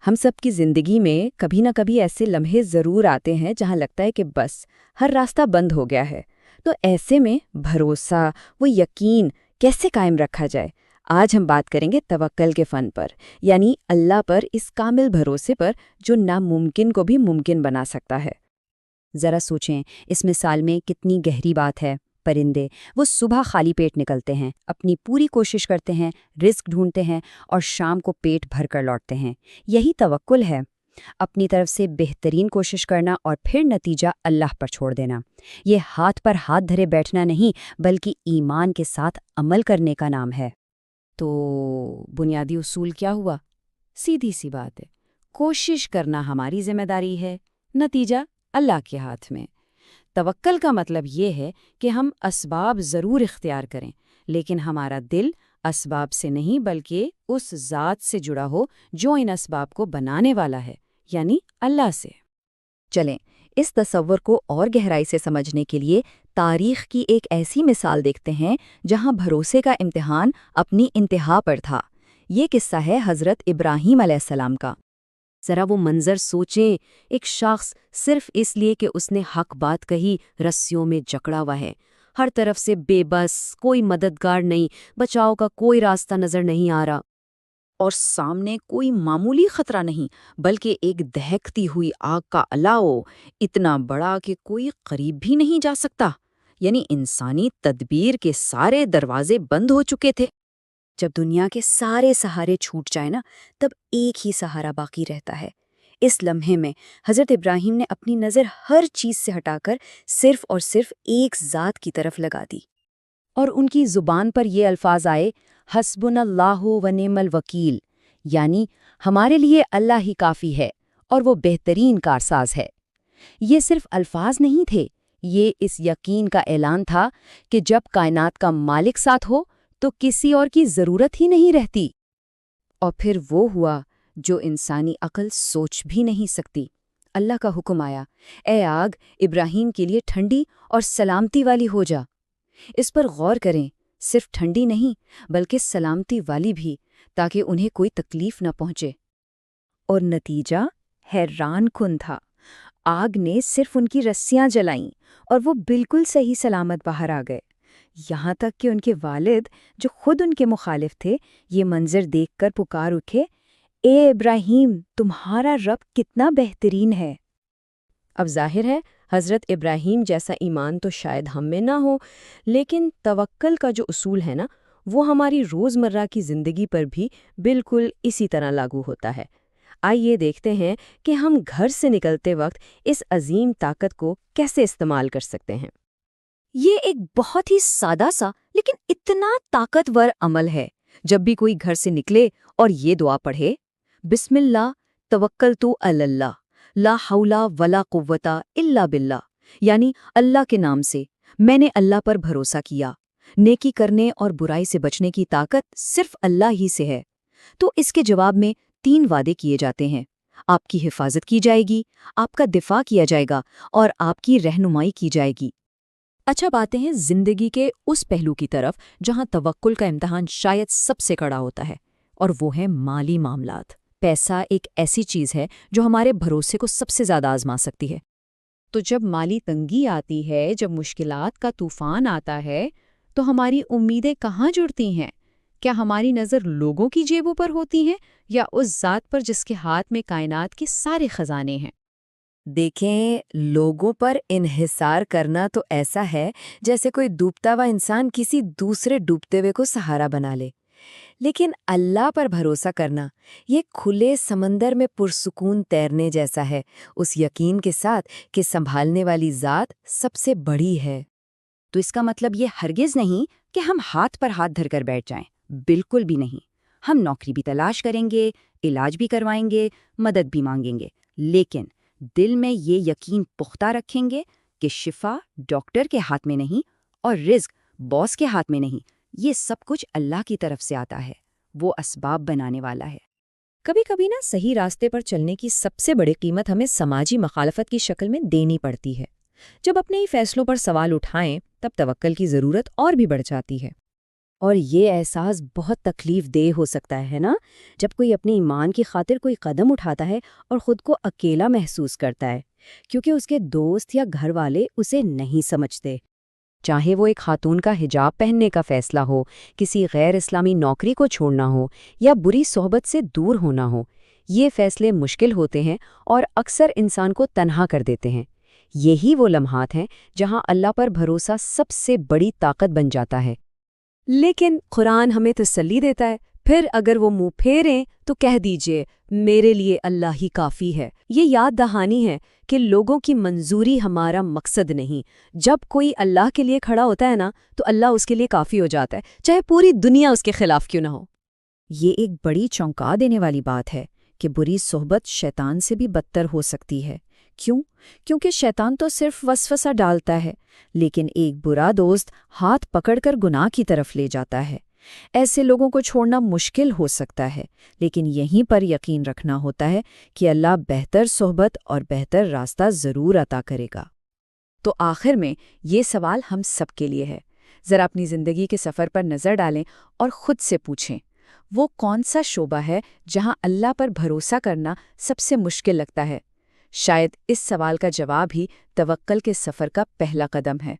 ہم سب کی زندگی میں کبھی نہ کبھی ایسے لمحے ضرور آتے ہیں جہاں لگتا ہے کہ بس ہر راستہ بند ہو گیا ہے۔ تو ایسے میں بھروسہ، وہ یقین کیسے قائم رکھا جائے؟ آج ہم بات کریں گے توکل کے فن پر، یعنی اللہ پر اس کامل بھروسے پر جو ناممکن کو بھی ممکن بنا سکتا ہے۔ ذرا سوچیں، اس مثال میں کتنی گہری بات ہے۔ پرندے وہ صبح خالی پیٹ نکلتے ہیں، اپنی پوری کوشش کرتے ہیں، رزق ڈھونڈتے ہیں اور شام کو پیٹ بھر کر لوٹتے ہیں۔ یہی توکل ہے، اپنی طرف سے بہترین کوشش کرنا اور پھر نتیجہ اللہ پر چھوڑ دینا۔ یہ ہاتھ پر ہاتھ دھرے بیٹھنا نہیں، بلکہ ایمان کے ساتھ عمل کرنے کا نام ہے۔ تو بنیادی اصول کیا ہوا؟ سیدھی سی بات ہے، کوشش کرنا ہماری ذمہ داری ہے، نتیجہ اللہ کے ہاتھ میں۔ توکل کا مطلب یہ ہے کہ ہم اسباب ضرور اختیار کریں، لیکن ہمارا دل اسباب سے نہیں بلکہ اس ذات سے جڑا ہو جو ان اسباب کو بنانے والا ہے، یعنی اللہ سے۔ چلیں اس تصور کو اور گہرائی سے سمجھنے کے لیے تاریخ کی ایک ایسی مثال دیکھتے ہیں جہاں بھروسے کا امتحان اپنی انتہا پر تھا۔ یہ قصہ ہے حضرت ابراہیم علیہ السلام کا۔ ذرا وہ منظر سوچیں، ایک شخص صرف اس لیے کہ اس نے حق بات کہی رسیوں میں جکڑا ہوا ہے، ہر طرف سے بے بس، کوئی مددگار نہیں، بچاؤ کا کوئی راستہ نظر نہیں آ رہا، اور سامنے کوئی معمولی خطرہ نہیں بلکہ ایک دہکتی ہوئی آگ کا الاؤ، اتنا بڑا کہ کوئی قریب بھی نہیں جا سکتا۔ یعنی انسانی تدبیر کے سارے دروازے بند ہو چکے تھے۔ جب دنیا کے سارے سہارے چھوٹ جائیں نا، تب ایک ہی سہارا باقی رہتا ہے۔ اس لمحے میں حضرت ابراہیم نے اپنی نظر ہر چیز سے ہٹا کر صرف اور صرف ایک ذات کی طرف لگا دی، اور ان کی زبان پر یہ الفاظ آئے، حسبنا اللہ و نعم الوکیل، یعنی ہمارے لیے اللہ ہی کافی ہے اور وہ بہترین کارساز ہے۔ یہ صرف الفاظ نہیں تھے، یہ اس یقین کا اعلان تھا کہ جب کائنات کا مالک ساتھ ہو تو کسی اور کی ضرورت ہی نہیں رہتی۔ اور پھر وہ ہوا جو انسانی عقل سوچ بھی نہیں سکتی۔ اللہ کا حکم آیا، اے آگ ابراہیم کے لیے ٹھنڈی اور سلامتی والی ہو جا۔ اس پر غور کریں، صرف ٹھنڈی نہیں بلکہ سلامتی والی بھی، تاکہ انہیں کوئی تکلیف نہ پہنچے۔ اور نتیجہ حیران کن تھا۔ آگ نے صرف ان کی رسیاں جلائیں اور وہ بالکل صحیح سلامت باہر آ گئے۔ یہاں تک کہ ان کے والد جو خود ان کے مخالف تھے، یہ منظر دیکھ کر پکار اٹھے، اے ابراہیم، تمہارا رب کتنا بہترین ہے۔ اب ظاہر ہے حضرت ابراہیم جیسا ایمان تو شاید ہم میں نہ ہو، لیکن توکل کا جو اصول ہے نا، وہ ہماری روزمرہ کی زندگی پر بھی بالکل اسی طرح لاگو ہوتا ہے۔ آئیے دیکھتے ہیں کہ ہم گھر سے نکلتے وقت اس عظیم طاقت کو کیسے استعمال کر سکتے ہیں۔ یہ ایک بہت ہی سادہ سا لیکن اتنا طاقتور عمل ہے۔ جب بھی کوئی گھر سے نکلے اور یہ دعا پڑھے، بسم اللہ توکلت علی اللہ لا حول ولا قوت الا باللہ، یعنی اللہ کے نام سے میں نے اللہ پر بھروسہ کیا، نیکی کرنے اور برائی سے بچنے کی طاقت صرف اللہ ہی سے ہے، تو اس کے جواب میں 3 وعدے کیے جاتے ہیں۔ آپ کی حفاظت کی جائے گی، آپ کا دفاع کیا جائے گا اور آپ کی رہنمائی کی جائے گی۔ اچھا، باتیں ہیں زندگی کے اس پہلو کی طرف جہاں توکل کا امتحان شاید سب سے کڑا ہوتا ہے، اور وہ ہے مالی معاملات۔ پیسہ ایک ایسی چیز ہے جو ہمارے بھروسے کو سب سے زیادہ آزما سکتی ہے۔ تو جب مالی تنگی آتی ہے، جب مشکلات کا طوفان آتا ہے، تو ہماری امیدیں کہاں جڑتی ہیں؟ کیا ہماری نظر لوگوں کی جیبوں پر ہوتی ہیں یا اس ذات پر جس کے ہاتھ میں کائنات کے سارے خزانے ہیں؟ دیکھیں، لوگوں پر انحصار کرنا تو ایسا ہے جیسے کوئی ڈوبتا ہوا انسان کسی دوسرے ڈوبتے ہوئے کو سہارا بنا لے، لیکن اللہ پر بھروسہ کرنا یہ کھلے سمندر میں پرسکون تیرنے جیسا ہے، اس یقین کے ساتھ کہ سنبھالنے والی ذات سب سے بڑی ہے۔ تو اس کا مطلب یہ ہرگز نہیں کہ ہم ہاتھ پر ہاتھ دھر کر بیٹھ جائیں، بالکل بھی نہیں۔ ہم نوکری بھی تلاش کریں گے، علاج بھی کروائیں گے، مدد بھی مانگیں گے، لیکن دل میں یہ یقین پختہ رکھیں گے کہ شفا ڈاکٹر کے ہاتھ میں نہیں اور رزق باس کے ہاتھ میں نہیں، یہ سب کچھ اللہ کی طرف سے آتا ہے، وہ اسباب بنانے والا ہے۔ کبھی کبھی نا صحیح راستے پر چلنے کی سب سے بڑی قیمت ہمیں سماجی مخالفت کی شکل میں دینی پڑتی ہے۔ جب اپنے ہی فیصلوں پر سوال اٹھائیں تب توکل کی ضرورت اور بھی بڑھ جاتی ہے۔ اور یہ احساس بہت تکلیف دہ ہو سکتا ہے نا، جب کوئی اپنے ایمان کی خاطر کوئی قدم اٹھاتا ہے اور خود کو اکیلا محسوس کرتا ہے، کیونکہ اس کے دوست یا گھر والے اسے نہیں سمجھتے۔ چاہے وہ ایک خاتون کا حجاب پہننے کا فیصلہ ہو، کسی غیر اسلامی نوکری کو چھوڑنا ہو یا بری صحبت سے دور ہونا ہو، یہ فیصلے مشکل ہوتے ہیں اور اکثر انسان کو تنہا کر دیتے ہیں۔ یہی وہ لمحات ہیں جہاں اللہ پر بھروسہ سب سے بڑی طاقت بن جاتا ہے۔ لیکن قرآن ہمیں تسلی دیتا ہے، پھر اگر وہ منہ پھیریں تو کہہ دیجئے میرے لیے اللہ ہی کافی ہے۔ یہ یاد دہانی ہے کہ لوگوں کی منظوری ہمارا مقصد نہیں۔ جب کوئی اللہ کے لیے کھڑا ہوتا ہے نا تو اللہ اس کے لیے کافی ہو جاتا ہے، چاہے پوری دنیا اس کے خلاف کیوں نہ ہو۔ یہ ایک بڑی چونکا دینے والی بات ہے کہ بری صحبت شیطان سے بھی بدتر ہو سکتی ہے۔ کیوں؟ کیونکہ شیطان تو صرف وسوسہ ڈالتا ہے، لیکن ایک برا دوست ہاتھ پکڑ کر گناہ کی طرف لے جاتا ہے۔ ایسے لوگوں کو چھوڑنا مشکل ہو سکتا ہے، لیکن یہیں پر یقین رکھنا ہوتا ہے کہ اللہ بہتر صحبت اور بہتر راستہ ضرور عطا کرے گا۔ تو آخر میں یہ سوال ہم سب کے لیے ہے، ذرا اپنی زندگی کے سفر پر نظر ڈالیں اور خود سے پوچھیں، وہ کون سا شعبہ ہے جہاں اللہ پر بھروسہ کرنا سب سے مشکل لگتا ہے؟ شاید اس سوال کا جواب ہی توکل کے سفر کا پہلا قدم ہے۔